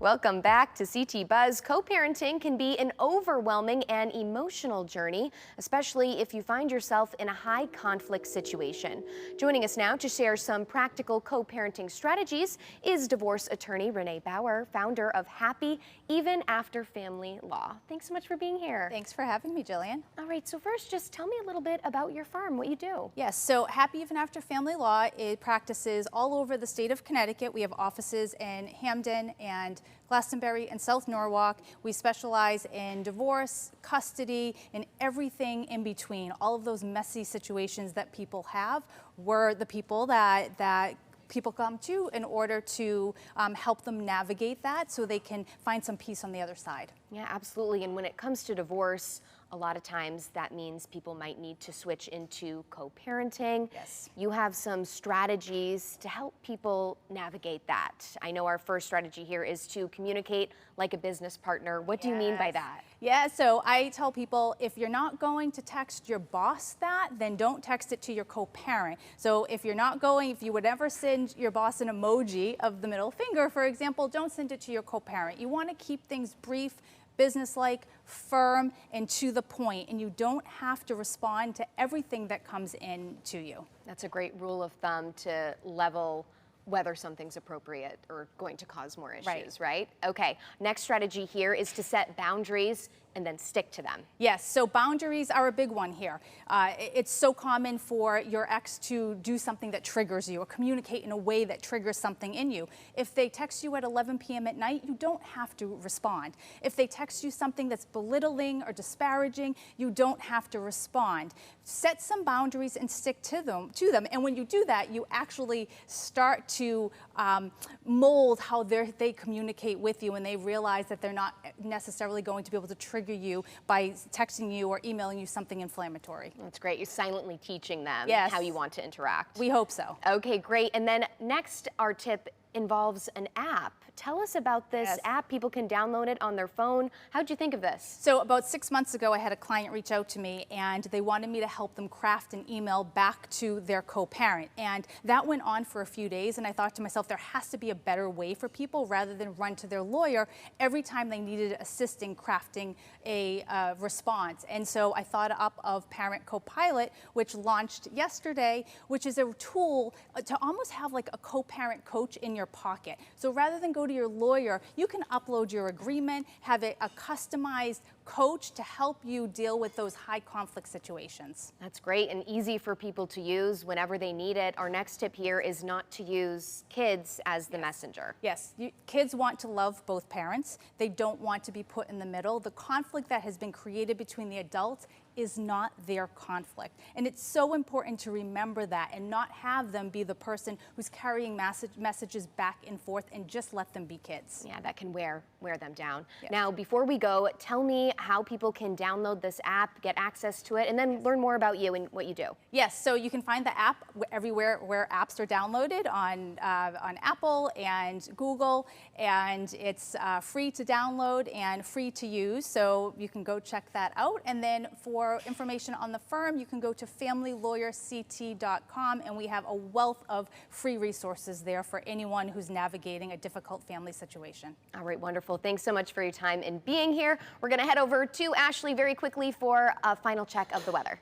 Welcome back to CT Buzz. Co-parenting can be an overwhelming and emotional journey, especially if you find yourself in a high conflict situation. Joining us now to share some practical co-parenting strategies is divorce attorney Renee Bauer, founder of Happy Even After Family Law. Thanks so much for being here. Thanks for having me, Jillian. All right, so first, just tell me a little bit about your firm, what you do. Yes, so Happy Even After Family Law, it practices all over the state of Connecticut. We have offices in Hamden and Glastonbury and South Norwalk. We specialize in divorce, custody, and everything in between. All of those messy situations that people have, we're the people that people come to in order to help them navigate that so they can find some peace on the other side. Yeah, absolutely. And when it comes to divorce, a lot of times that means people might need to switch into co-parenting. Yes. You have some strategies to help people navigate that. I know our first strategy here is to communicate like a business partner. What do you mean by that? Yeah, so I tell people if you're not going to text your boss that, then don't text it to your co-parent. So if you're not going, if you would ever send your boss an emoji of the middle finger, for example, don't send it to your co-parent. You want to keep things brief, businesslike, firm, and to the point, and you don't have to respond to everything that comes in to you. That's a great rule of thumb to level whether something's appropriate or going to cause more issues, right? Okay, next strategy here is to set boundaries and then stick to them. Yes, so boundaries are a big one here. It's so common for your ex to do something that triggers you or communicate in a way that triggers something in you. If they text you at 11 p.m. at night, you don't have to respond. If they text you something that's belittling or disparaging, you don't have to respond. Set some boundaries and stick to them. And when you do that, you actually start to mold how they communicate with you, and they realize that they're not necessarily going to be able to trigger you by texting you or emailing you something inflammatory. That's great. You're silently teaching them how you want to interact. We hope so. Okay, great. And then next, our tip involves an app. Tell us about this app. People can download it on their phone. How'd you think of this? So about 6 months ago, I had a client reach out to me and they wanted me to help them craft an email back to their co-parent. And that went on for a few days, and I thought to myself, there has to be a better way for people rather than run to their lawyer every time they needed assist in crafting a response. And so I thought up of Parent Copilot, which launched yesterday, which is a tool to almost have like a co-parent coach in your pocket. So rather than go to your lawyer, you can upload your agreement, have a customized coach to help you deal with those high conflict situations. That's great and easy for people to use whenever they need it. Our next tip here is not to use kids as the messenger. Yes, kids want to love both parents. They don't want to be put in the middle. The conflict that has been created between the adults is not their conflict. And it's so important to remember that and not have them be the person who's carrying messages back and forth, and just let them be kids. Yeah, that can wear them down. Yes. Now, before we go, tell me how people can download this app, get access to it, and then learn more about you and what you do. Yes, so you can find the app everywhere where apps are downloaded on Apple and Google, and it's free to download and free to use, so you can go check that out. And then for information on the firm, you can go to familylawyerct.com, and we have a wealth of free resources there for anyone who's navigating a difficult family situation. All right, wonderful. Thanks so much for your time and being here. We're going to head over to Ashley very quickly for a final check of the weather.